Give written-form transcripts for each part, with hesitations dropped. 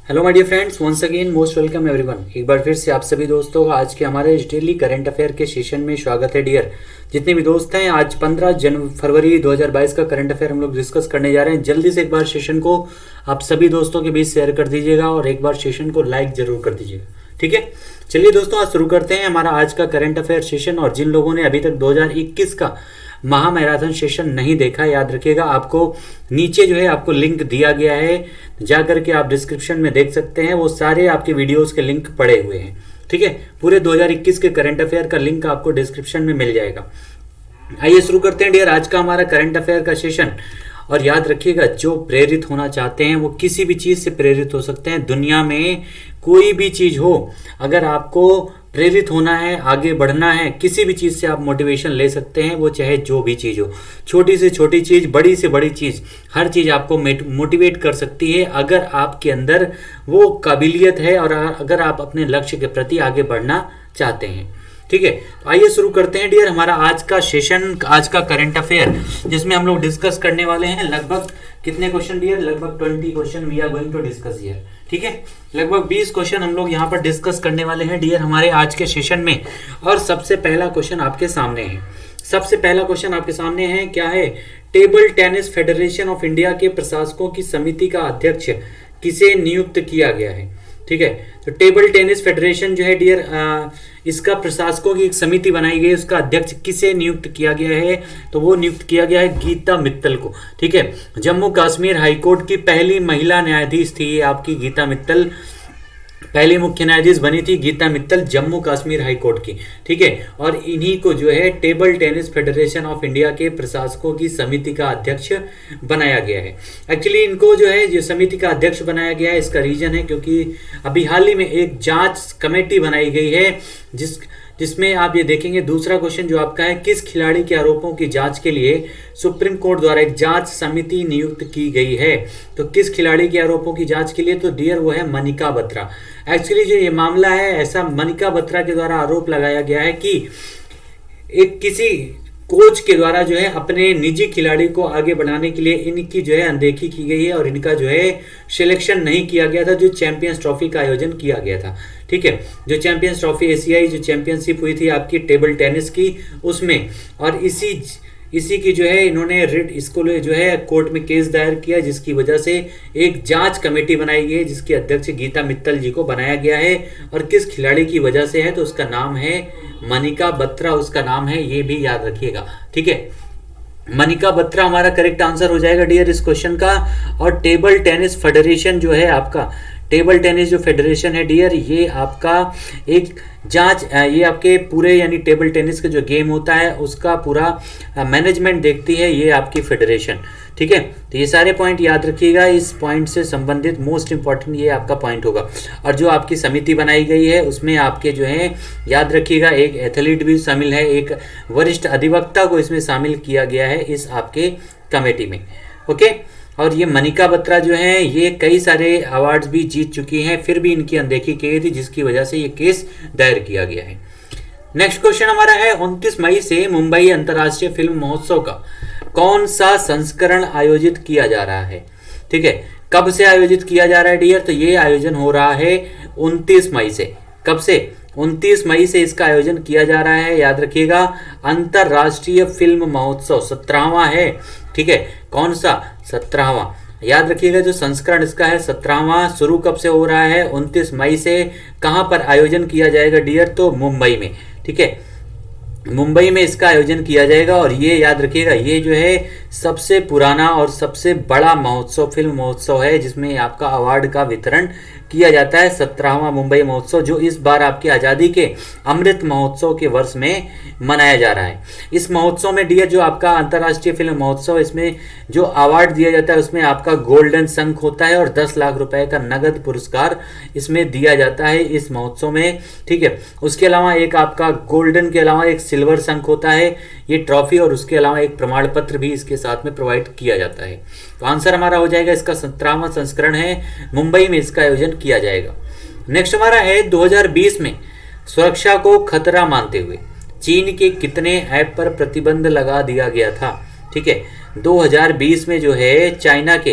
Hello my dear friends, once again most welcome everyone. एक बार फिर से आप सभी दोस्तों का आज के हमारे डेली करंट अफेयर के सेशन में स्वागत है। डियर जितने भी दोस्त हैं, आज 15 फरवरी 2022 का करंट अफेयर हम लोग डिस्कस करने जा रहे हैं। जल्दी से एक बार सेशन को आप सभी दोस्तों के बीच शेयर कर दीजिएगा और एक बार सेशन को लाइक जरूर कर दीजिएगा, ठीक है। चलिए दोस्तों, आज शुरू करते हैं हमारा आज का करंट अफेयर सेशन। और जिन लोगों ने अभी तक 2021 का महा मैराथन सेशन नहीं देखा, याद रखिएगा आपको नीचे जो है आपको लिंक दिया गया है, जा करके आप डिस्क्रिप्शन में देख सकते हैं। वो सारे आपके वीडियोस के लिंक पड़े हुए हैं, ठीक है। पूरे 2021 के करंट अफेयर का लिंक आपको डिस्क्रिप्शन में मिल जाएगा। आइए शुरू करते हैं डियर आज का हमारा करंट अफेयर का सेशन। और याद रखिएगा, जो प्रेरित होना चाहते हैं वो किसी भी चीज़ से प्रेरित हो सकते हैं। दुनिया में कोई भी चीज़ हो, अगर आपको प्रेरित होना है, आगे बढ़ना है, किसी भी चीज़ से आप मोटिवेशन ले सकते हैं, वो चाहे जो भी चीज़ हो। छोटी से छोटी चीज़, बड़ी से बड़ी चीज़, हर चीज़ आपको मोटिवेट कर सकती है अगर आपके अंदर वो काबिलियत है और अगर आप अपने लक्ष्य के प्रति आगे बढ़ना चाहते हैं, ठीक है। तो आइए शुरू करते हैं डियर हमारा आज का सेशन, आज का करंट अफेयर, जिसमें हम लोग डिस्कस करने वाले हैं लगभग कितने क्वेश्चन डियर, लगभग 20 question we are going to discuss here, ठीक है। लगभग 20 क्वेश्चन हम लोग यहाँ पर डिस्कस करने वाले हैं डियर हमारे आज के सेशन में। और सबसे पहला क्वेश्चन आपके सामने है, सबसे पहला क्वेश्चन आपके सामने है, क्या है? Table tennis federation of India के प्रशासकों की समिति का अध्यक्ष किसे नियुक्त किया गया है, ठीक है। तो टेबल टेनिस फेडरेशन जो है डियर, इसका प्रशासकों की एक समिति बनाई गई, उसका अध्यक्ष किसे नियुक्त किया गया है? तो वो नियुक्त किया गया है गीता मित्तल को, ठीक है। जम्मू कश्मीर हाईकोर्ट की पहली महिला न्यायाधीश थी ये आपकी गीता मित्तल, पहली मुख्य न्यायाधीश बनी थी गीता मित्तल जम्मू कश्मीर हाईकोर्ट की, ठीक है। और इन्हीं को जो है table tennis federation of India के प्रशासकों की समिति का अध्यक्ष बनाया गया है। एक्चुअली इनको जो है जो समिति का अध्यक्ष बनाया गया है, इसका रीजन है क्योंकि अभी हाल ही में एक जांच कमेटी बनाई गई है जिसमें आप ये देखेंगे। दूसरा क्वेश्चन जो आपका है, किस खिलाड़ी के आरोपों की जांच के लिए सुप्रीम कोर्ट द्वारा एक जांच समिति नियुक्त की गई है? तो किस खिलाड़ी के आरोपों की जांच के लिए? तो डियर वो है मनिका बत्रा। एक्चुअली जो ये मामला है, ऐसा मनिका बत्रा के द्वारा आरोप लगाया गया है कि एक किसी कोच के द्वारा जो है अपने निजी खिलाड़ी को आगे बढ़ाने के लिए इनकी जो है अनदेखी की गई है और इनका जो है सिलेक्शन नहीं किया गया था जो चैंपियंस ट्रॉफी का आयोजन किया गया था, ठीक है। जो चैंपियंस ट्रॉफी एशियाई जो चैंपियनशिप हुई थी आपकी टेबल टेनिस की, उसमें, और इसी की जो है इन्होंने इसको जो है कोर्ट में केस दायर किया, जिसकी वजह से एक जांच कमेटी बनाई गई है जिसके अध्यक्ष गीता मित्तल जी को बनाया गया है। और किस खिलाड़ी की वजह से है? तो उसका नाम है मनिका बत्रा, उसका नाम है, ये भी याद रखिएगा, ठीक है। मनिका बत्रा हमारा करेक्ट आंसर हो जाएगा डियर इस क्वेश्चन का। और टेबल टेनिस फेडरेशन जो है आपका, टेबल टेनिस जो फेडरेशन है डियर, ये आपका एक जांच, ये आपके पूरे यानी टेबल टेनिस का जो गेम होता है उसका पूरा मैनेजमेंट देखती है ये आपकी फेडरेशन, ठीक है। तो ये सारे पॉइंट याद रखिएगा, इस पॉइंट से संबंधित मोस्ट इंपॉर्टेंट ये आपका पॉइंट होगा। और जो आपकी समिति बनाई गई है उसमें आपके जो है याद रखिएगा एक एथलीट भी शामिल है, एक वरिष्ठ अधिवक्ता को इसमें शामिल किया गया है इस आपके कमेटी में, ओके। और ये मनिका बत्रा जो है ये कई सारे अवार्ड्स भी जीत चुकी हैं, फिर भी इनकी अनदेखी की गई थी जिसकी वजह से ये केस दायर किया गया है। नेक्स्ट क्वेश्चन हमारा है, 29 मई से मुंबई अंतर्राष्ट्रीय फिल्म महोत्सव का कौन सा संस्करण आयोजित किया जा रहा है, ठीक है। कब से आयोजित किया जा रहा है डियर? तो ये आयोजन हो रहा है 29 मई से। कब से? 29 मई से इसका आयोजन किया जा रहा है, याद रखिएगा। अंतरराष्ट्रीय फिल्म महोत्सव 17वां है, ठीक है। कौन सा? 17वां। याद रखिएगा जो संस्करण इसका है 17वां। शुरू कब से हो रहा है? 29 मई से। कहां पर आयोजन किया जाएगा डियर? तो मुंबई में, ठीक है। मुंबई में इसका आयोजन किया जाएगा। और ये याद रखिएगा ये जो है सबसे पुराना और सबसे बड़ा महोत्सव, फिल्म महोत्सव है जिसमें आपका अवार्ड का वितरण किया जाता है। 17वां मुंबई महोत्सव जो इस बार आपकी आज़ादी के अमृत महोत्सव के वर्ष में मनाया जा रहा है। इस महोत्सव में डियर जो आपका अंतर्राष्ट्रीय फिल्म महोत्सव, इसमें जो अवार्ड दिया जाता है उसमें आपका गोल्डन शंख होता है और 10 लाख रुपए का नगद पुरस्कार इसमें दिया जाता है इस महोत्सव में, ठीक है। उसके अलावा एक आपका गोल्डन के अलावा एक सिल्वर शंख होता है, ये ट्रॉफी, और उसके अलावा एक प्रमाण पत्र भी इसके साथ में प्रोवाइड किया जाता है। तो आंसर हमारा हो जाएगा, इसका 17वां संस्करण है, मुंबई में इसका आयोजन किया जाएगा। नेक्स्ट हमारा है 2020 में सुरक्षा को खतरा मानते हुए चीन के कितने ऐप पर प्रतिबंध लगा दिया गया था, ठीक है। 2020 में जो है चाइना के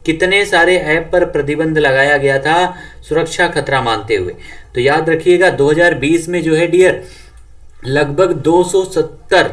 कितने सारे ऐप पर प्रतिबंध लगाया गया था सुरक्षा खतरा मानते हुए? तो याद रखिएगा 2020 में जो है डियर लगभग 270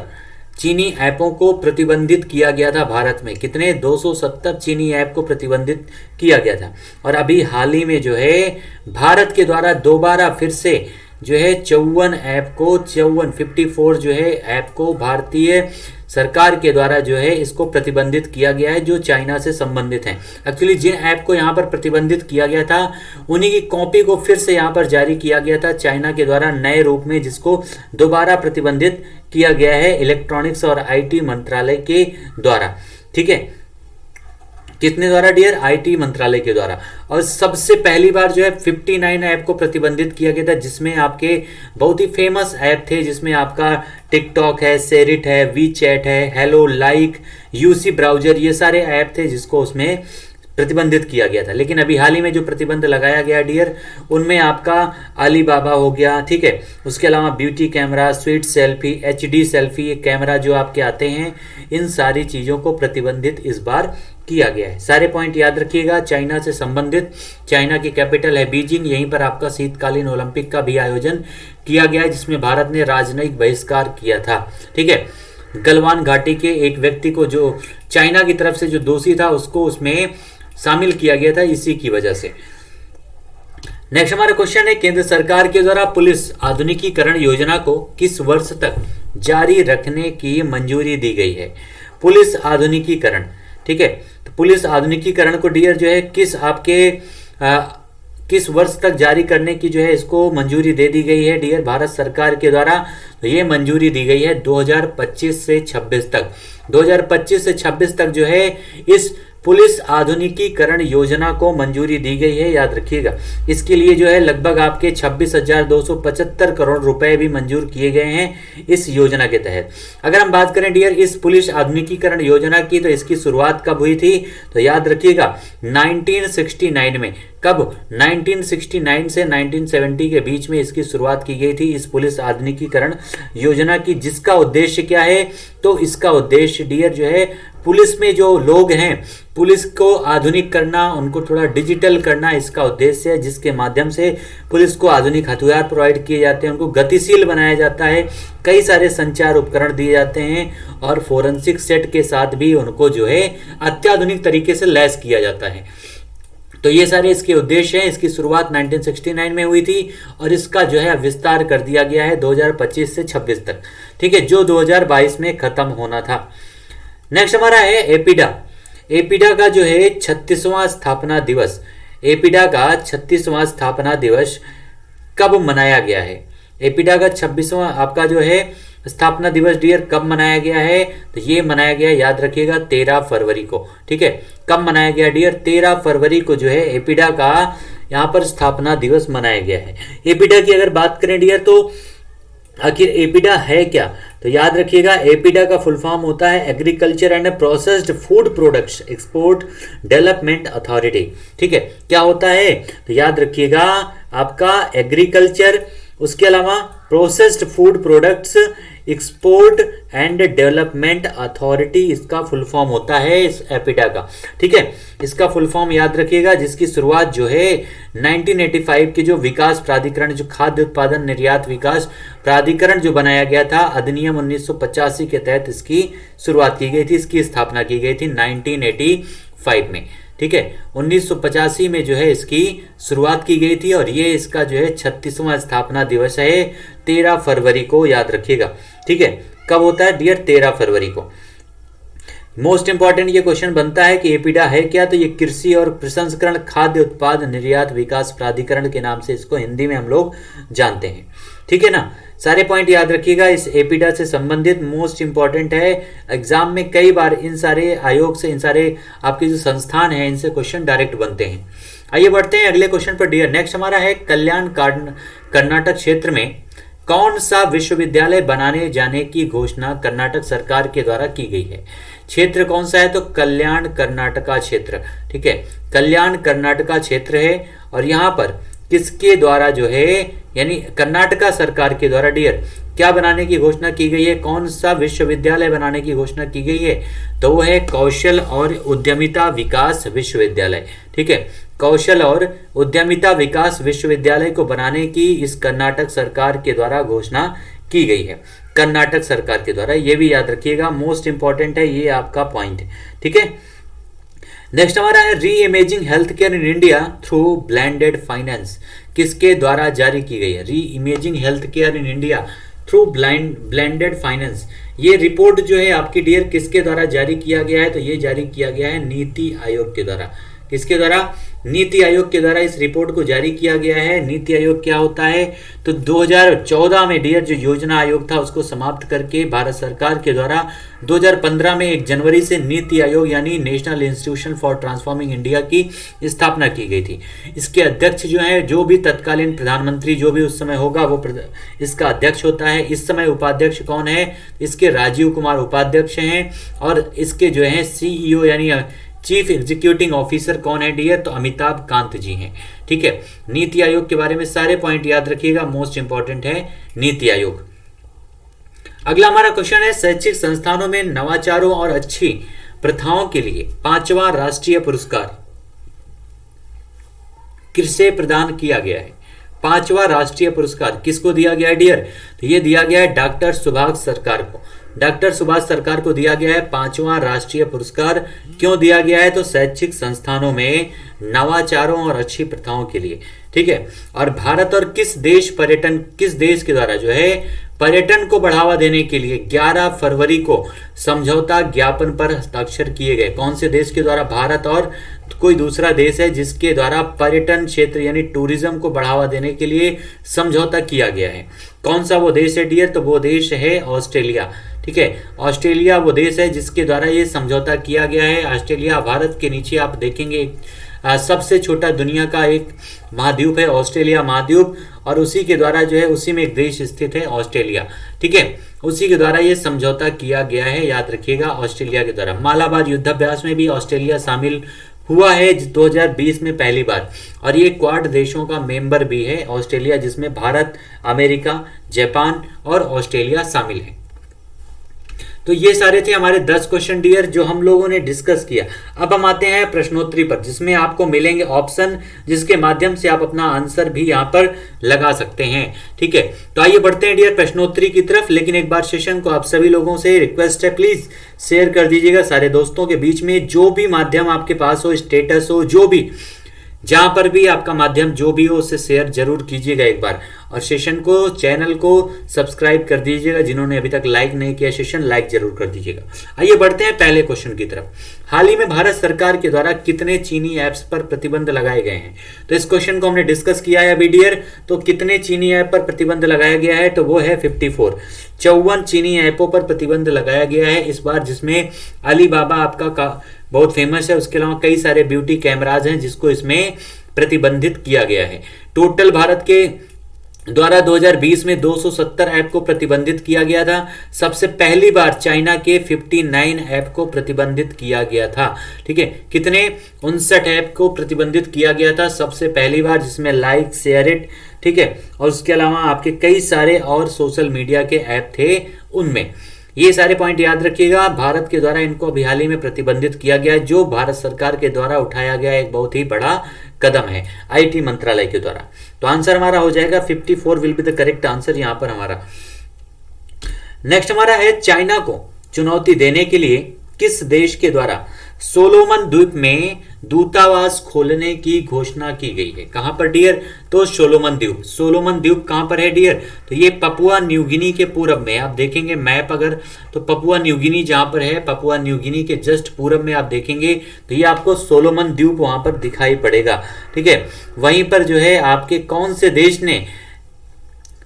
चीनी ऐपों को प्रतिबंधित किया गया था भारत में। कितने? 270 चीनी ऐप को प्रतिबंधित किया गया था। और अभी हाल ही में जो है भारत के द्वारा दोबारा फिर से जो है 54 जो है ऐप को भारतीय सरकार के द्वारा जो है इसको प्रतिबंधित किया गया है, जो चाइना से संबंधित हैं। एक्चुअली जिन ऐप को यहाँ पर प्रतिबंधित किया गया था उन्हीं की कॉपी को फिर से यहाँ पर जारी किया गया था चाइना के द्वारा नए रूप में, जिसको दोबारा प्रतिबंधित किया गया है इलेक्ट्रॉनिक्स और आईटी मंत्रालय के द्वारा। ठीक है, कितने द्वारा डियर? आईटी मंत्रालय के द्वारा। और सबसे पहली बार जो है 59 ऐप को प्रतिबंधित किया गया था, जिसमें आपके बहुत ही फेमस ऐप थे, जिसमें आपका टिकटॉक है, शेरिट है, वी चैट है, हेलो, लाइक, यूसी ब्राउजर, ये सारे ऐप थे जिसको उसमें प्रतिबंधित किया गया था। लेकिन अभी हाल ही में जो प्रतिबंध लगाया गया डियर उनमें आपका अलीबाबा हो गया। ठीक है, उसके अलावा beauty camera, sweet selfie, HD selfie, ये कैमरा जो आपके आते हैं, इन सारी चीज़ों को प्रतिबंधित इस बार किया गया है। सारे पॉइंट याद रखिएगा। चाइना से संबंधित, चाइना की कैपिटल है बीजिंग, यहीं पर आपका शीतकालीन ओलंपिक का भी आयोजन किया गया है, जिसमें भारत ने राजनयिक बहिष्कार किया था। ठीक है, गलवान घाटी के एक व्यक्ति को जो चाइना की तरफ से जो दोषी था उसको उसमें शामिल किया गया था इसी की वजह से। नेक्स्ट हमारा क्वेश्चन है, केंद्र सरकार के द्वारा पुलिस आधुनिकीकरण योजना को किस वर्ष तक जारी रखने की मंजूरी दी गई है? पुलिस आधुनिकीकरण, ठीक है, तो पुलिस आधुनिकीकरण को डियर जो है किस वर्ष तक जारी करने की जो है इसको मंजूरी दे दी गई है डियर भारत सरकार के द्वारा? तो ये मंजूरी दी गई है 2025 से 26 तक। 2025 से 26 तक जो है इस पुलिस आधुनिकीकरण योजना को मंजूरी दी गई है, याद रखिएगा। इसके लिए जो है लगभग आपके 26,275 करोड़ रुपए भी मंजूर किए गए हैं इस योजना के तहत। अगर हम बात करें डियर इस पुलिस आधुनिकीकरण योजना की, तो इसकी शुरुआत कब हुई थी? तो याद रखिएगा 1969 में। कब? 1969 से 1970 के बीच में इसकी शुरुआत की गई थी इस पुलिस आधुनिकीकरण योजना की, जिसका उद्देश्य क्या है? तो इसका उद्देश्य डियर जो है पुलिस में जो लोग हैं, पुलिस को आधुनिक करना, उनको थोड़ा डिजिटल करना इसका उद्देश्य है, जिसके माध्यम से पुलिस को आधुनिक हथियार प्रोवाइड किए जाते हैं, उनको गतिशील बनाया जाता है, कई सारे संचार उपकरण दिए जाते हैं और फोरेंसिक सेट के साथ भी उनको जो है अत्याधुनिक तरीके से लैस किया जाता है। तो ये सारे इसके उद्देश्य हैं। इसकी शुरुआत 1969 में हुई थी और इसका जो है विस्तार कर दिया गया है 2025 से 26 तक। ठीक है, जो 2022 में खत्म होना था। नेक्स्ट हमारा है एपीडा। एपीडा का जो है 36वां स्थापना दिवस, एपीडा का 36वां स्थापना दिवस कब मनाया गया है? एपीडा का 26वां आपका जो है स्थापना दिवस डियर कब मनाया गया है? तो ये मनाया गया, याद रखिएगा, 13 फरवरी को। ठीक है, कब मनाया गया डियर? 13 फरवरी को जो है एपीडा का यहाँ पर स्थापना दिवस मनाया गया है। एपीडा की अगर बात करें डियर तो आखिर एपीडा है क्या? तो याद रखिएगा एपीडा का फुल फॉर्म होता है agriculture and processed food products export development authority. ठीक है, क्या होता है? तो याद रखिएगा आपका एग्रीकल्चर, उसके अलावा processed food products export and development authority, इसका फुल फॉर्म होता है इस एपीडा का। ठीक है, इसका फुल फॉर्म याद रखिएगा, जिसकी शुरुआत जो है 1985 के जो विकास प्राधिकरण, जो खाद्य उत्पादन निर्यात विकास प्राधिकरण जो बनाया गया था अधिनियम 1985 के तहत इसकी शुरुआत की गई थी, इसकी स्थापना की गई थी 1985 में। ठीक है, 1985 में जो है इसकी शुरुआत की गई थी और ये इसका जो है 36वां स्थापना दिवस है 13 फरवरी को, याद रखिएगा। ठीक है, कब होता है डियर? 13 फरवरी को। मोस्ट इंपॉर्टेंट ये क्वेश्चन बनता है कि एपीडा है क्या? तो ये कृषि और प्रसंस्करण खाद्य उत्पाद निर्यात विकास प्राधिकरण के नाम से इसको हिंदी में हम लोग जानते हैं। ठीक है ना, सारे पॉइंट याद रखिएगा। इस एपीडा से संबंधित मोस्ट इंपॉर्टेंट है, एग्जाम में कई बार इन सारे आयोग से, इन सारे आपके जो संस्थान हैं, इनसे क्वेश्चन डायरेक्ट बनते हैं। आइए बढ़ते हैं अगले क्वेश्चन पर डियर। नेक्स्ट हमारा है कल्याण कर्नाटक क्षेत्र में कौन सा विश्वविद्यालय बनाने जाने की घोषणा कर्नाटक सरकार के द्वारा की गई है? क्षेत्र कौन सा है? तो कल्याण कर्नाटका क्षेत्र। ठीक है, कल्याण कर्नाटका क्षेत्र है और यहाँ पर किसके द्वारा जो है, यानी कर्नाटका सरकार के द्वारा डियर क्या बनाने की घोषणा की गई है, कौन सा विश्वविद्यालय बनाने की घोषणा की गई है, तो वो है कौशल और उद्यमिता विकास विश्वविद्यालय। ठीक है, कौशल और उद्यमिता विकास विश्वविद्यालय को बनाने की इस कर्नाटक सरकार के द्वारा घोषणा की गई है, कर्नाटक सरकार के द्वारा। ये भी याद रखिएगा, मोस्ट इंपॉर्टेंट है ये आपका पॉइंट। ठीक है, नेक्स्ट हमारा है री imaging health care in India through blended finance, किसके द्वारा जारी की गई है, री imaging health care in India through blended finance. ये रिपोर्ट जो है आपकी डियर किसके द्वारा जारी किया गया है, तो ये जारी किया गया है नीति आयोग के द्वारा। किसके द्वारा, नीति आयोग के द्वारा इस रिपोर्ट को जारी किया गया है। नीति आयोग क्या होता है, तो 2014 में डियर जो योजना आयोग था उसको समाप्त करके भारत सरकार के द्वारा 2015 में 1 जनवरी से नीति आयोग यानी national institution for transforming India की स्थापना की गई थी। इसके अध्यक्ष जो है, जो भी तत्कालीन प्रधानमंत्री जो भी उस समय होगा वो इसका अध्यक्ष होता है। इस समय उपाध्यक्ष कौन है, इसके राजीव कुमार उपाध्यक्ष हैं, और इसके जो है CEO यानी चीफ एग्जीक्यूटिव ऑफिसर कौन है डियर, तो अमिताभ कांत जी हैं। ठीक है, नीति आयोग के बारे में सारे पॉइंट याद रखिएगा, मोस्ट इंपॉर्टेंट है नीति आयोग। अगला हमारा क्वेश्चन है शैक्षिक संस्थानों में नवाचारों और अच्छी प्रथाओं के लिए 5वां राष्ट्रीय पुरस्कार किसे प्रदान किया गया है। 5वां राष्ट्रीय पुरस्कार किसको दिया गया है डियर, तो ये दिया गया है डॉक्टर सुभाष सरकार को। डॉक्टर सुभाष सरकार को दिया गया है 5वां राष्ट्रीय पुरस्कार। क्यों दिया गया है, तो शैक्षिक संस्थानों में नवाचारों और अच्छी प्रथाओं के लिए। ठीक है, और भारत और किस देश के द्वारा जो है पर्यटन को बढ़ावा देने के लिए 11 फरवरी को समझौता ज्ञापन पर हस्ताक्षर किए गए। कौन से देश के द्वारा, भारत और कोई दूसरा देश है जिसके द्वारा पर्यटन क्षेत्र यानी टूरिज्म को बढ़ावा देने के लिए समझौता किया गया है। कौन सा वो देश है डियर, तो वो देश है ऑस्ट्रेलिया। ठीक है, ऑस्ट्रेलिया वो देश है जिसके द्वारा ये समझौता किया गया है। ऑस्ट्रेलिया भारत के नीचे आप देखेंगे सबसे छोटा दुनिया का एक महाद्वीप है ऑस्ट्रेलिया महाद्वीप, और उसी के द्वारा जो है उसी में एक देश स्थित है ऑस्ट्रेलिया। ठीक है, उसी के द्वारा ये समझौता किया गया है, याद रखिएगा ऑस्ट्रेलिया के द्वारा। मालाबार युद्धाभ्यास में भी ऑस्ट्रेलिया शामिल हुआ है 2020 में पहली बार, और ये क्वाड देशों का मेंबर भी है ऑस्ट्रेलिया, जिसमें भारत, अमेरिका, जापान और ऑस्ट्रेलिया शामिल है। तो ये सारे थे हमारे 10 क्वेश्चन डियर जो हम लोगों ने डिस्कस किया। अब हम आते हैं प्रश्नोत्तरी पर, जिसमें आपको मिलेंगे ऑप्शन, जिसके माध्यम से आप अपना आंसर भी यहाँ पर लगा सकते हैं। ठीक है, तो आइए बढ़ते हैं डियर प्रश्नोत्तरी की तरफ। लेकिन एक बार सेशन को आप सभी लोगों से रिक्वेस्ट है, प्लीज शेयर कर दीजिएगा सारे दोस्तों के बीच में। जो भी माध्यम आपके पास हो, स्टेटस हो, जो भी जहां पर भी आपका माध्यम जो भी हो, उसे शेयर जरूर कीजिएगा एक बार, और सेशन को, चैनल को सब्सक्राइब कर दीजिएगा। जिन्होंने अभी तक लाइक नहीं किया सेशन, लाइक जरूर कर दीजिएगा। आइए बढ़ते हैं पहले क्वेश्चन की तरफ। हाल ही में भारत सरकार के द्वारा कितने चीनी ऐप्स पर प्रतिबंध लगाए गए हैं, तो इस क्वेश्चन को हमने डिस्कस किया है अभी डियर। तो कितने चीनी ऐप पर प्रतिबंध लगाया गया है, तो वो है 54 चीनी ऐपों पर प्रतिबंध लगाया गया है इस बार, जिसमें अलीबाबा आपका बहुत फेमस है। उसके अलावा कई सारे ब्यूटी कैमराज हैं जिसको इसमें प्रतिबंधित किया गया है। टोटल भारत के द्वारा 2020 में 270 ऐप को प्रतिबंधित किया गया था। सबसे पहली बार चाइना के 59 ऐप को प्रतिबंधित किया गया था। ठीक है, कितने, 59 ऐप को प्रतिबंधित किया गया था सबसे पहली बार, जिसमें लाइक, शेयर इट। ठीक है, और उसके अलावा आपके कई सारे और सोशल मीडिया के ऐप थे उनमें। ये सारे पॉइंट याद रखिएगा। भारत के द्वारा इनको अभी हाल ही में प्रतिबंधित किया गया है, जो भारत सरकार के द्वारा उठाया गया एक बहुत ही बड़ा कदम है IT मंत्रालय के द्वारा। तो आंसर हमारा हो जाएगा 54 will be the correct answer यहां पर हमारा। नेक्स्ट हमारा है चाइना को चुनौती देने के लिए किस देश के द्वारा सोलोमन द्वीप में दूतावास खोलने की घोषणा की गई है। कहां पर डियर, तो सोलोमन द्वीप। सोलोमन द्वीप कहां पर है डियर, तो ये पपुआ न्यू गिनी के पूरब में। आप देखेंगे मैप अगर, तो पपुआ न्यू गिनी जहां पर है, पपुआ न्यू गिनी के जस्ट पूरब में आप देखेंगे तो ये आपको सोलोमन द्वीप वहां पर दिखाई पड़ेगा। ठीक है, वहीं पर जो है आपके कौन से देश ने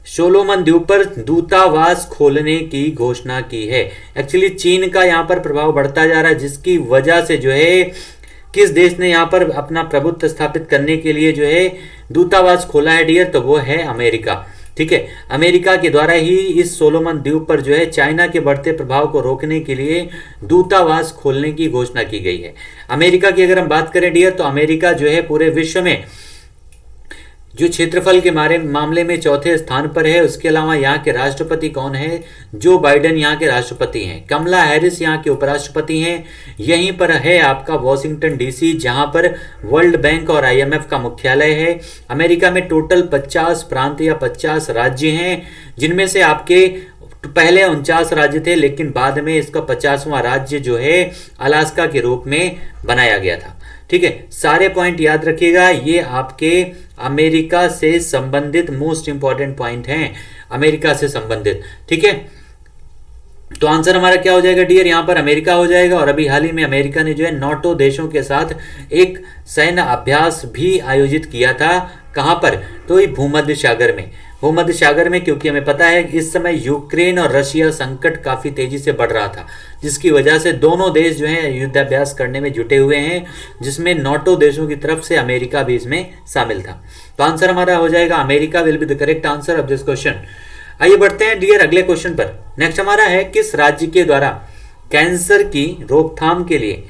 सोलोमन द्वीप पर दूतावास खोलने की घोषणा की है। एक्चुअली चीन का यहां पर प्रभाव बढ़ता जा रहा है, जिसकी वजह से जो है किस देश ने यहां पर अपना प्रभुत्व स्थापित करने के लिए जो है दूतावास खोला है डियर, तो वो है अमेरिका। ठीक है, अमेरिका के द्वारा ही इस सोलोमन द्वीप पर जो है चाइना के बढ़ते प्रभाव को रोकने के लिए दूतावास खोलने की घोषणा की गई है। अमेरिका की अगर हम बात करें डियर, तो अमेरिका जो है पूरे विश्व में जो क्षेत्रफल के मामले में चौथे स्थान पर है। उसके अलावा यहाँ के राष्ट्रपति कौन है? जो बाइडेन यहाँ के राष्ट्रपति हैं। कमला हैरिस यहाँ के उपराष्ट्रपति हैं। यहीं पर है आपका वॉशिंगटन डीसी, जहां पर वर्ल्ड बैंक और आईएमएफ का मुख्यालय है। अमेरिका में टोटल 50 प्रांत या 50 राज्य हैं, जिनमें से आपके पहले 49 राज्य थे, लेकिन बाद में इसका 50वां राज्य जो है अलास्का के रूप में बनाया गया था। ठीक है, सारे पॉइंट याद रखिएगा, ये आपके अमेरिका से संबंधित मोस्ट इंपॉर्टेंट पॉइंट हैं, अमेरिका से संबंधित। ठीक है, तो आंसर हमारा क्या हो जाएगा डियर? यहां पर अमेरिका हो जाएगा। और अभी हाल ही में अमेरिका ने जो है नाटो देशों के साथ एक सैन्य अभ्यास भी आयोजित किया था। कहां पर? तो ये भूमध्य सागर में, भूमध्य सागर में, क्योंकि हमें पता है इस समय यूक्रेन और रशिया संकट काफी तेजी से बढ़ रहा था, जिसकी वजह से दोनों देश जो है युद्धाभ्यास करने में जुटे हुए हैं, जिसमें नाटो देशों की तरफ से अमेरिका भी इसमें शामिल था। तो आंसर हमारा हो जाएगा America will be the correct answer of this question. आइए बढ़ते हैं डियर अगले क्वेश्चन पर। नेक्स्ट हमारा है, किस राज्य के द्वारा कैंसर की रोकथाम के लिए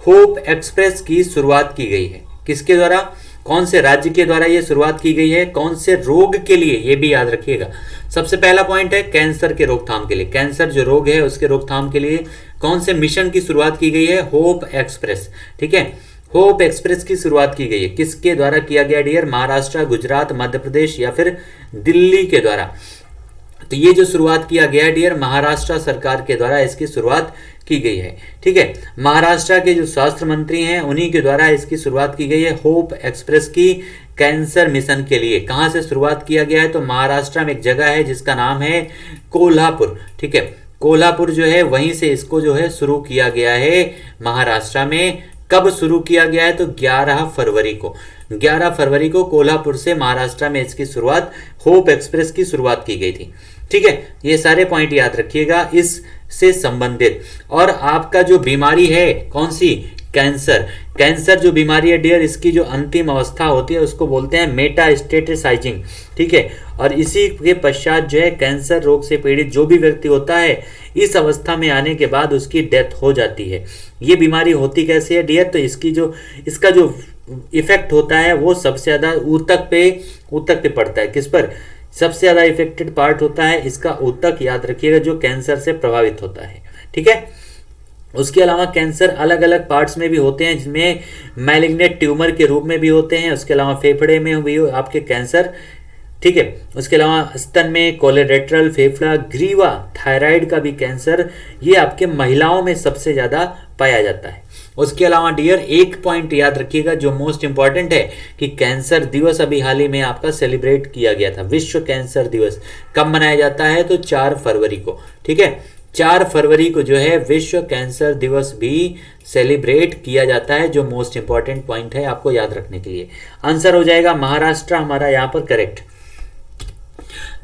होप एक्सप्रेस की शुरुआत की गई है? किसके द्वारा, कौन से राज्य के द्वारा यह शुरुआत की गई है? कौन से रोग के लिए, यह भी याद रखिएगा। सबसे पहला पॉइंट है कैंसर के रोकथाम के लिए, कैंसर जो रोग है उसके रोकथाम के लिए कौन से मिशन की शुरुआत की गई है? Hope express. ठीक है, होप एक्सप्रेस की शुरुआत की गई है। किसके द्वारा किया गया डियर? महाराष्ट्र, गुजरात, मध्य प्रदेश या फिर दिल्ली के द्वारा? तो ये जो शुरुआत किया गया डियर, महाराष्ट्र सरकार के द्वारा इसकी शुरुआत की गई है। ठीक है, महाराष्ट्र के जो स्वास्थ्य मंत्री हैं उन्हीं के द्वारा इसकी शुरुआत की गई है होप एक्सप्रेस की कैंसर मिशन के लिए। कहां से शुरुआत किया गया है? तो महाराष्ट्र में एक जगह है जिसका नाम है कोल्हापुर। ठीक है, कोल्हापुर जो है वहीं से इसको जो है शुरू किया गया है महाराष्ट्र में। कब शुरू किया गया है? तो 11 फरवरी को, 11 फरवरी को कोल्हापुर से महाराष्ट्र में इसकी शुरुआत, होप एक्सप्रेस की शुरुआत की गई थी। ठीक है, ये सारे पॉइंट याद रखिएगा इससे संबंधित। और आपका जो बीमारी है कौन सी? कैंसर। कैंसर जो बीमारी है डियर, इसकी जो अंतिम अवस्था होती है उसको बोलते हैं मेटास्टेसाइजिंग। ठीक है, और इसी के पश्चात जो है कैंसर रोग से पीड़ित जो भी व्यक्ति होता है, इस अवस्था में आने के बाद उसकी डेथ हो जाती है। ये बीमारी होती कैसे है डियर? तो इसका जो इफेक्ट होता है वो सबसे ज्यादा ऊतक पे पड़ता है। किस पर सबसे ज्यादा इफेक्टेड पार्ट होता है? इसका ऊतक, याद रखिएगा, जो कैंसर से प्रभावित होता है। ठीक है, उसके अलावा कैंसर अलग अलग पार्ट्स में भी होते हैं, जिसमें मैलिग्नेंट ट्यूमर के रूप में भी होते हैं। उसके अलावा फेफड़े में भी आपके कैंसर। ठीक है, उसके अलावा स्तन में, कोलेरेट्रल, फेफड़ा, ग्रीवा, थायराइड का भी कैंसर, ये आपके महिलाओं में सबसे ज्यादा पाया जाता है। उसके अलावा डियर एक पॉइंट याद रखिएगा जो मोस्ट इंपॉर्टेंट है, कि कैंसर दिवस अभी हाल ही में आपका सेलिब्रेट किया गया था। विश्व कैंसर दिवस कब मनाया जाता है? तो 4 फरवरी को। ठीक है, 4 फरवरी को जो है विश्व कैंसर दिवस भी सेलिब्रेट किया जाता है, जो मोस्ट इंपॉर्टेंट पॉइंट है आपको याद रखने के लिए। आंसर हो जाएगा महाराष्ट्र हमारा यहाँ पर करेक्ट।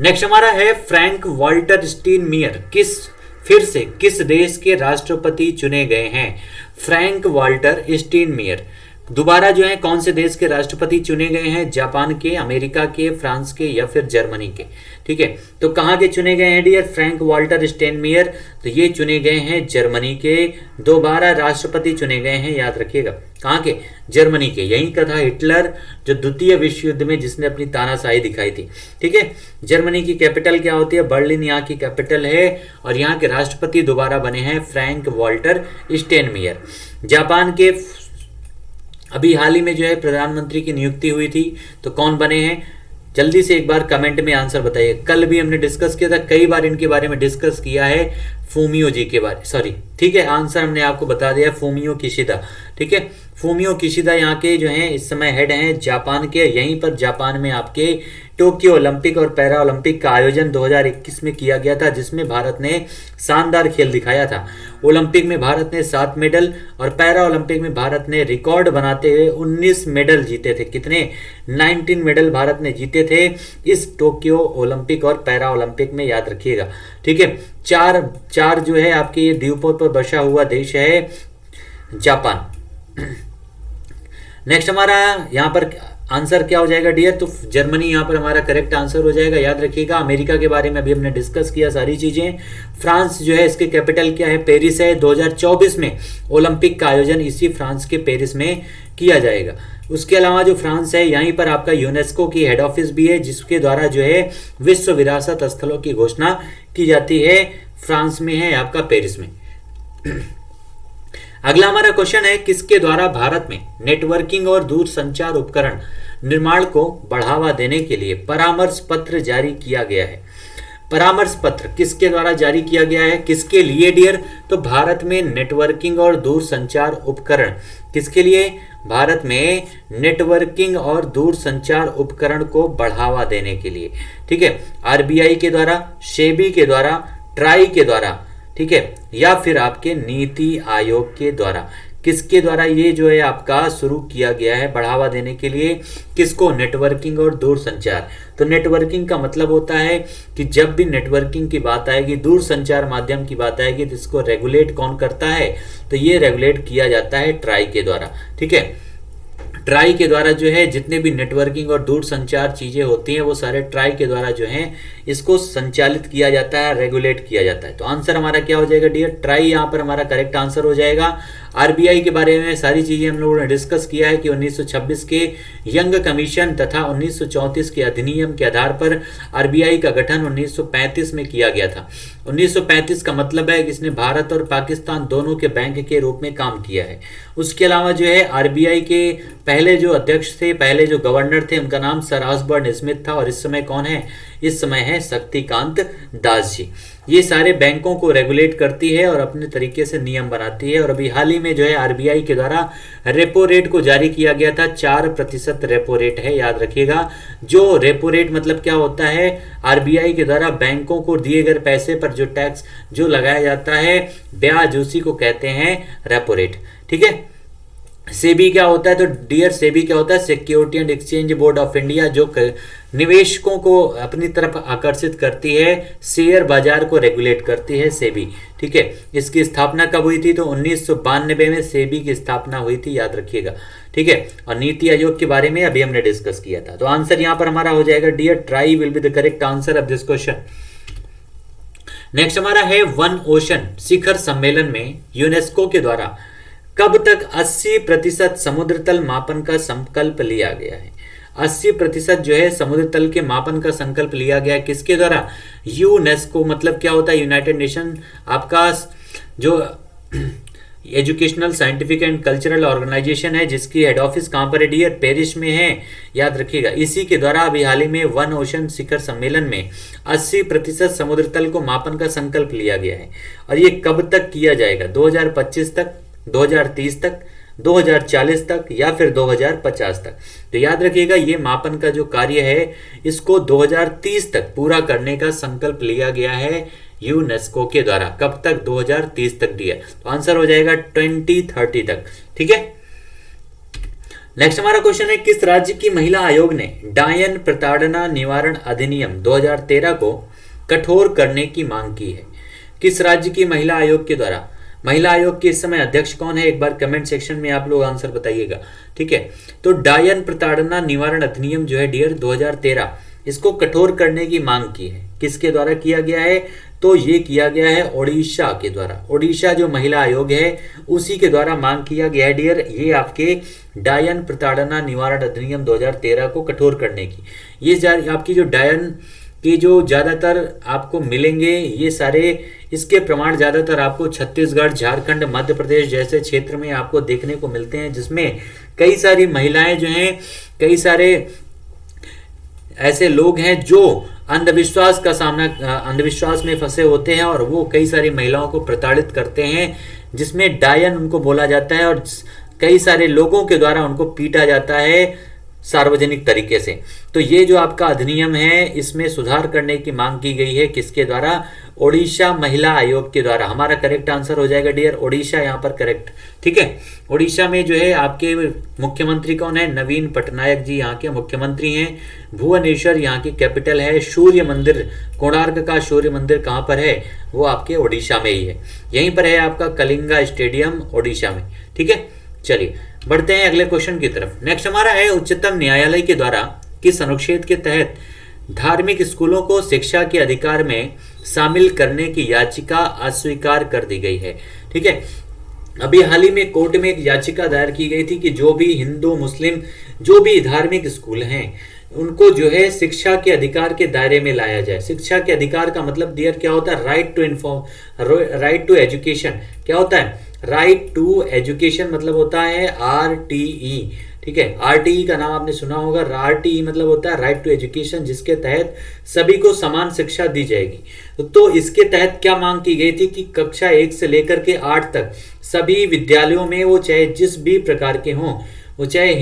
नेक्स्ट हमारा है फ्रैंक वॉल्टर स्टीनमेयर किस देश के राष्ट्रपति चुने गए हैं? फ्रैंक वॉल्टर स्टीनमेयर दोबारा जो है कौन से देश के राष्ट्रपति चुने गए हैं? जापान के, अमेरिका के, फ्रांस के या फिर जर्मनी के? ठीक है, तो कहां के चुने गए हैं डियर फ्रैंक वॉल्टर स्टेनमेयर? तो ये चुने गए हैं जर्मनी के। दोबारा राष्ट्रपति चुने गए हैं, याद रखिएगा। कहां के? जर्मनी के। यही का था हिटलर, जो द्वितीय विश्व युद्ध में जिसने अपनी तानाशाही दिखाई थी। ठीक है, जर्मनी की कैपिटल क्या होती है? बर्लिन यहाँ की कैपिटल है। और यहाँ के राष्ट्रपति दोबारा बने हैं फ्रैंक वॉल्टर स्टेनमेयर। जापान के अभी हाल ही में जो है प्रधानमंत्री की नियुक्ति हुई थी, तो कौन बने हैं? जल्दी से एक बार कमेंट में आंसर बताइए। कल भी हमने डिस्कस किया था, कई बार इनके बारे में डिस्कस किया है, फूमियो जी के बारे, सॉरी। ठीक है, आंसर हमने आपको बता दिया, फूमियो किशिदा। ठीक है, फूमियो किशिदा यहाँ के जो हैं इस समय हेड हैं जापान के। यहीं पर जापान में आपके टोक्यो ओलंपिक और पैरा ओलंपिक का आयोजन 2021 में किया गया था, जिसमें भारत ने शानदार खेल दिखाया था। ओलंपिक में भारत ने 7 मेडल और पैरा ओलंपिक में भारत ने रिकॉर्ड बनाते हुए 19 मेडल जीते थे। कितने? 19 मेडल भारत ने जीते थे इस टोक्यो ओलंपिक और पैरा ओलंपिक में, याद रखिएगा। ठीक है, चार जो है आपके ये द्वीपों पर बसा हुआ देश है जापान। नेक्स्ट हमारा यहाँ पर आंसर क्या हो जाएगा डियर? तो जर्मनी यहाँ पर हमारा करेक्ट आंसर हो जाएगा। याद रखिएगा, अमेरिका के बारे में अभी हमने डिस्कस किया सारी चीजें। फ्रांस जो है इसके कैपिटल क्या है? पेरिस है। 2024 में ओलंपिक का आयोजन इसी फ्रांस के पेरिस में किया जाएगा। उसके अलावा जो फ्रांस है यहीं पर आपका यूनेस्को की हेड ऑफिस भी है, जिसके द्वारा जो है विश्व विरासत स्थलों की घोषणा की जाती है, फ्रांस में है आपका पेरिस में। अगला हमारा क्वेश्चन है, किसके द्वारा भारत में नेटवर्किंग और दूरसंचार उपकरण निर्माण को बढ़ावा देने के लिए परामर्श पत्र जारी किया गया है? परामर्श पत्र किसके द्वारा जारी किया गया है? किसके लिए डियर? तो भारत में नेटवर्किंग और दूरसंचार उपकरण किसके लिए? भारत में नेटवर्किंग और दूरसंचार उपकरण को बढ़ावा देने के लिए। ठीक है, आरबीआई के द्वारा, सेबी के द्वारा, ट्राई के द्वारा, ठीक है, या फिर आपके नीति आयोग के द्वारा। किसके द्वारा ये जो है आपका शुरू किया गया है बढ़ावा देने के लिए? किसको? नेटवर्किंग और दूरसंचार। तो नेटवर्किंग का मतलब होता है कि जब भी नेटवर्किंग की बात आएगी, दूरसंचार माध्यम की बात आएगी, तो इसको रेगुलेट कौन करता है? तो ये रेगुलेट किया जाता है ट्राई के द्वारा। ठीक है, ट्राई के द्वारा जो है जितने भी नेटवर्किंग और दूरसंचार चीजें होती हैं वो सारे ट्राई के द्वारा जो है इसको संचालित किया जाता है, रेगुलेट किया जाता है। तो आंसर हमारा क्या हो जाएगा डियर? ट्राई यहाँ पर हमारा करेक्ट आंसर हो जाएगा। आरबीआई के बारे में सारी चीजें हम लोगों ने डिस्कस किया है कि 1926 के यंग कमीशन तथा 1934 के अधिनियम के आधार पर आरबीआई का गठन 1935 में किया गया था। 1935 का मतलब है कि इसने भारत और पाकिस्तान दोनों के बैंक के रूप में काम किया है। उसके अलावा जो है आरबीआई के पहले जो अध्यक्ष थे, पहले जो गवर्नर थे, उनका नाम सर ऑसबर्न स्मिथ था, और इस समय कौन है? इस समय है शक्तिकांत दास जी। ये सारे बैंकों को रेगुलेट करती है और अपने तरीके से नियम बनाती है। और अभी हाल ही में जो है आरबीआई के द्वारा रेपो रेट को जारी किया गया था। 4% रेपो रेट है, याद रखिएगा। जो रेपो रेट मतलब क्या होता है? आरबीआई के द्वारा बैंकों को दिए गए पैसे पर जो टैक्स जो लगाया जाता है, ब्याज, उसी को कहते हैं रेपो रेट। ठीक है, सेबी क्या होता है? तो डियर सेबी क्या होता है? Security and exchange board of India, जो निवेशकों को अपनी तरफ आकर्षित करती है, शेयर बाजार को रेगुलेट करती है सेबी। ठीक है, इसकी स्थापना कब हुई थी? तो 1992 में सेबी की स्थापना हुई थी, याद रखिएगा। ठीक है, और नीति आयोग के बारे में अभी हमने डिस्कस किया था। तो आंसर यहां पर हमारा हो जाएगा dear, try will be the correct answer of this question. Next हमारा है, वन ओशन शिखर सम्मेलन में यूनेस्को के द्वारा कब तक 80% समुद्र तल मापन का संकल्प लिया गया है? 80% जो है समुद्र तल के मापन का संकल्प लिया गया है, किसके द्वारा? यूनेस्को मतलब क्या होता है? यूनाइटेड नेशन आपका जो educational, scientific and cultural organisation है, जिसकी हेड ऑफिस कहां पर है डियर? पेरिस में है, याद रखिएगा। इसी के द्वारा अभी हाल ही में वन ओशन शिखर सम्मेलन में 80% समुद्र तल को मापन का संकल्प लिया गया है। और ये कब तक किया जाएगा? 2025 तक, 2030 तक, 2040 तक, या फिर 2050 तक? तो याद रखिएगा, ये मापन का जो कार्य है इसको 2030 तक पूरा करने का संकल्प लिया गया है यूनेस्को के द्वारा। कब तक? 2030 तक दिया। तो आंसर हो जाएगा 2030 तक। ठीक है, नेक्स्ट हमारा क्वेश्चन है, किस राज्य की महिला आयोग ने डायन प्रताड़ना निवारण अधिनियम 2013 को कठोर करने की मांग की है? किस राज्य की महिला आयोग के द्वारा? महिला आयोग के इस समय अध्यक्ष कौन है? एक बार कमेंट सेक्शन में आप लोग आंसर बताइएगा। ठीक है, तो डायन प्रताड़ना निवारण अधिनियम जो है डियर 2013, इसको कठोर करने की मांग की है। किसके द्वारा किया गया है? तो ये किया गया है ओडिशा के द्वारा। ओडिशा जो महिला आयोग है उसी के द्वारा मांग किया गया है डियर, ये आपके डायन प्रताड़ना निवारण अधिनियम 2013 को कठोर करने की। ये आपकी जो डायन कि जो ज़्यादातर आपको मिलेंगे ये सारे, इसके प्रमाण ज़्यादातर आपको छत्तीसगढ़, झारखंड, मध्य प्रदेश जैसे क्षेत्र में आपको देखने को मिलते हैं, जिसमें कई सारी महिलाएं जो हैं, कई सारे ऐसे लोग हैं जो अंधविश्वास का सामना, अंधविश्वास में फंसे होते हैं और वो कई सारी महिलाओं को प्रताड़ित करते हैं, जिसमें डायन उनको बोला जाता है और कई सारे लोगों के द्वारा उनको पीटा जाता है सार्वजनिक तरीके से। तो ये जो आपका अधिनियम है इसमें सुधार करने की मांग की गई है, किसके द्वारा? ओडिशा महिला आयोग के द्वारा। हमारा करेक्ट आंसर हो जाएगा डियर ओडिशा, यहाँ पर करेक्ट। ठीक है, ओडिशा में जो है आपके मुख्यमंत्री कौन है? नवीन पटनायक जी यहाँ के मुख्यमंत्री हैं। भुवनेश्वर यहाँ की कैपिटल है। सूर्य मंदिर, कोणार्क का सूर्य मंदिर कहाँ पर है? वो आपके ओडिशा में ही है। यहीं पर है आपका कलिंगा स्टेडियम ओडिशा में। ठीक है, चलिए बढ़ते हैं अगले क्वेश्चन की तरफ। नेक्स्ट हमारा है, उच्चतम न्यायालय के द्वारा किस अनुच्छेद के तहत धार्मिक स्कूलों को शिक्षा के अधिकार में शामिल करने की याचिका अस्वीकार कर दी गई है। ठीक है, अभी हाल ही में कोर्ट में एक याचिका दायर की गई थी कि जो भी हिंदू मुस्लिम जो भी धार्मिक स्कूल हैं उनको जो है शिक्षा के अधिकार के दायरे में लाया जाए। शिक्षा के अधिकार का मतलब डियर क्या होता है? Right to inform, right to education. क्या होता है? राइट टू एजुकेशन मतलब होता है RTE। ठीक है, RTE का नाम आपने सुना होगा। RTE मतलब होता है राइट टू एजुकेशन, जिसके तहत सभी को समान शिक्षा दी जाएगी। तो इसके तहत क्या मांग की गई थी कि कक्षा 1 से लेकर के 8 तक सभी विद्यालयों में, वो चाहे जिस भी प्रकार के हों, वो चाहे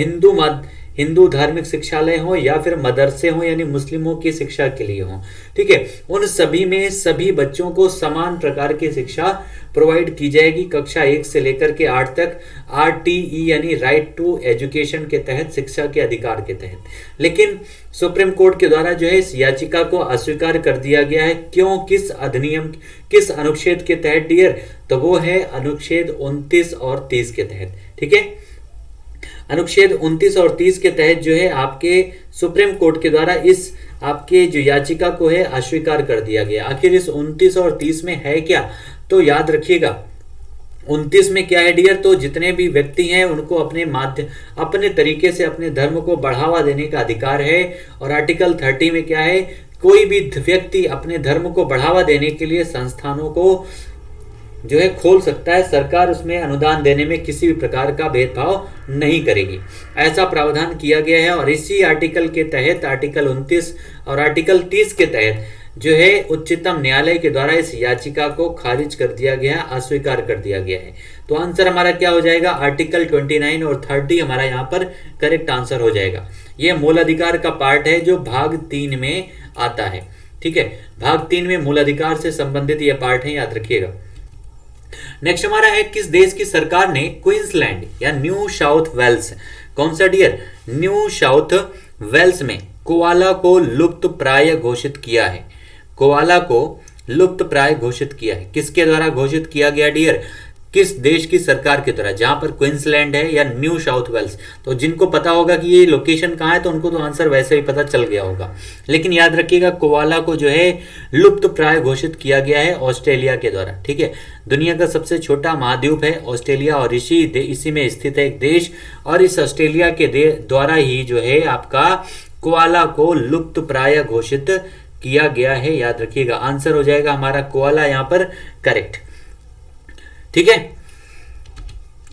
हिंदू धार्मिक शिक्षालय हो या फिर मदरसे हो यानी मुस्लिमों की शिक्षा के लिए हो, ठीक है, उन सभी में सभी बच्चों को समान प्रकार की शिक्षा प्रोवाइड की जाएगी कक्षा 1 से लेकर के 8 तक RTE यानी राइट टू एजुकेशन के तहत, शिक्षा के अधिकार के तहत। लेकिन सुप्रीम कोर्ट के द्वारा जो है इस याचिका को अस्वीकार कर दिया गया है। क्यों? किस अधिनियम, किस अनुच्छेद के तहत डियर? तो वो है अनुच्छेद 29 और 30 के तहत। ठीक है, अनुच्छेद 29 और 30 के तहत जो है आपके सुप्रीम कोर्ट के द्वारा इस आपके जो याचिका को है अस्वीकार कर दिया गया। आखिर इस 29 और 30 में है क्या? तो याद रखिएगा 29 में क्या है डियर? तो जितने भी व्यक्ति हैं उनको अपने तरीके से अपने धर्म को बढ़ावा देने का अधिकार है। और आर्टिकल 30 में क्या है? कोई भी व्यक्ति अपने धर्म को बढ़ावा देने के लिए संस्थानों को जो है खोल सकता है। सरकार उसमें अनुदान देने में किसी भी प्रकार का भेदभाव नहीं करेगी, ऐसा प्रावधान किया गया है। और इसी आर्टिकल के तहत आर्टिकल 29 और आर्टिकल 30 के तहत जो है उच्चतम न्यायालय के द्वारा इस याचिका को खारिज कर दिया गया है, अस्वीकार कर दिया गया है। तो आंसर हमारा क्या हो जाएगा? आर्टिकल 29 और 30 हमारा यहाँ पर करेक्ट आंसर हो जाएगा। यह मूल अधिकार का पार्ट है जो भाग 3 में आता है। ठीक है, भाग 3 में मूल अधिकार से संबंधित यह पार्ट है, याद रखिएगा। नेक्स्ट हमारा है, किस देश की सरकार ने क्वींसलैंड या न्यू साउथ वेल्स, कौन सा डियर? न्यू साउथ वेल्स में कोआला को लुप्त प्राय घोषित किया है। कोआला को लुप्त प्राय घोषित किया है, किसके द्वारा घोषित किया गया डियर? किस देश की सरकार के द्वारा? जहां पर क्वींसलैंड है या न्यू साउथ वेल्स। तो जिनको पता होगा कि ये लोकेशन कहां है तो उनको तो आंसर वैसे ही पता चल गया होगा। लेकिन याद रखिएगा कोआला को जो है लुप्त प्राय घोषित किया गया है ऑस्ट्रेलिया के द्वारा। ठीक है, दुनिया का सबसे छोटा महाद्वीप है ऑस्ट्रेलिया और इसी में स्थित है एक देश। और इस ऑस्ट्रेलिया के द्वारा ही जो है आपका कोआला को लुप्त प्राय घोषित किया गया है, याद रखिएगा। आंसर हो जाएगा हमारा कोआला यहाँ पर करेक्ट। ठीक है,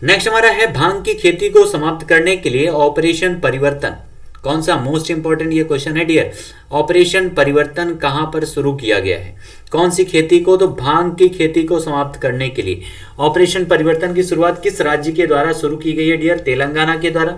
नेक्स्ट हमारा है, भांग की खेती को समाप्त करने के लिए ऑपरेशन परिवर्तन, कौन सा? मोस्ट इंपॉर्टेंट ये क्वेश्चन है डियर। ऑपरेशन परिवर्तन कहां पर शुरू किया गया है? कौन सी खेती को? तो भांग की खेती को समाप्त करने के लिए ऑपरेशन परिवर्तन की शुरुआत किस राज्य के द्वारा शुरू की गई है डियर? तेलंगाना के द्वारा,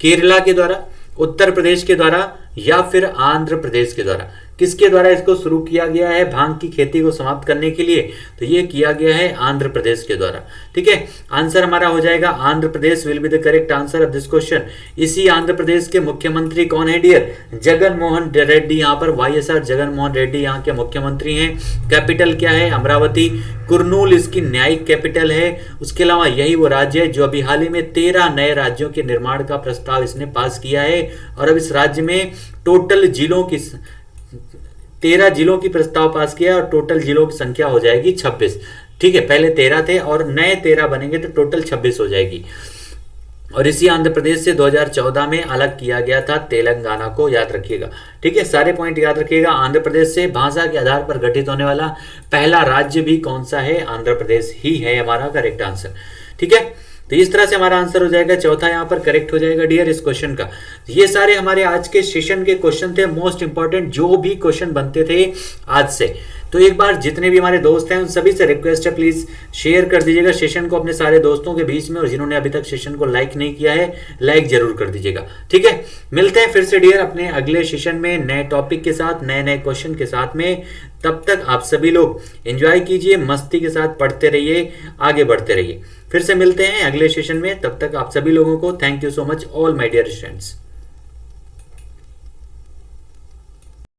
केरला के द्वारा, उत्तर प्रदेश के द्वारा या फिर आंध्र प्रदेश के द्वारा? किसके द्वारा इसको शुरू किया गया है भांग की खेती को समाप्त करने के लिए? तो ये किया गया है आंध्र प्रदेश के द्वारा। ठीक है, आंसर हमारा हो जाएगा Andhra Pradesh will be the correct answer of this question. इसी आंध्र प्रदेश के मुख्यमंत्री कौन है डियर? जगन मोहन रेड्डी। यहाँ पर YSR जगन मोहन रेड्डी यहाँ के मुख्यमंत्री हैं। कैपिटल क्या है? अमरावती। कुर्नूल इसकी न्यायिक कैपिटल है। उसके अलावा यही वो राज्य है जो अभी हाल ही में 13 नए राज्यों के निर्माण का प्रस्ताव इसने पास किया है। और अब इस राज्य में टोटल जिलों की 13 जिलों की प्रस्ताव पास किया और टोटल जिलों की संख्या हो जाएगी 26। ठीक है, पहले 13 थे और नए 13 बनेंगे तो टोटल 26 हो जाएगी। और इसी आंध्र प्रदेश से 2014 में अलग किया गया था तेलंगाना को, याद रखिएगा। ठीक है, सारे पॉइंट याद रखिएगा। आंध्र प्रदेश से भाषा के आधार पर गठित होने वाला पहला राज्य भी कौन सा है? आंध्र प्रदेश ही है हमारा करेक्ट आंसर। ठीक है, तो इस तरह से हमारा आंसर हो जाएगा चौथा यहाँ पर करेक्ट हो जाएगा डियर इस क्वेश्चन का। ये सारे हमारे आज के सेशन के क्वेश्चन थे, मोस्ट इंपॉर्टेंट जो भी क्वेश्चन बनते थे आज से। तो एक बार जितने भी हमारे दोस्त हैं उन सभी से रिक्वेस्ट है, प्लीज शेयर कर दीजिएगा सेशन को अपने सारे दोस्तों के बीच में। और जिन्होंने अभी तक सेशन को लाइक नहीं किया है, लाइक जरूर कर दीजिएगा। ठीक है, मिलते हैं फिर से डियर अपने अगले सेशन में नए टॉपिक के साथ, नए नए क्वेश्चन के साथ में। तब तक आप सभी लोग एंजॉय कीजिए, मस्ती के साथ पढ़ते रहिए, आगे बढ़ते रहिए। फिर से मिलते हैं अगले सेशन में, तब तक आप सभी लोगों को thank you so much all my dear students.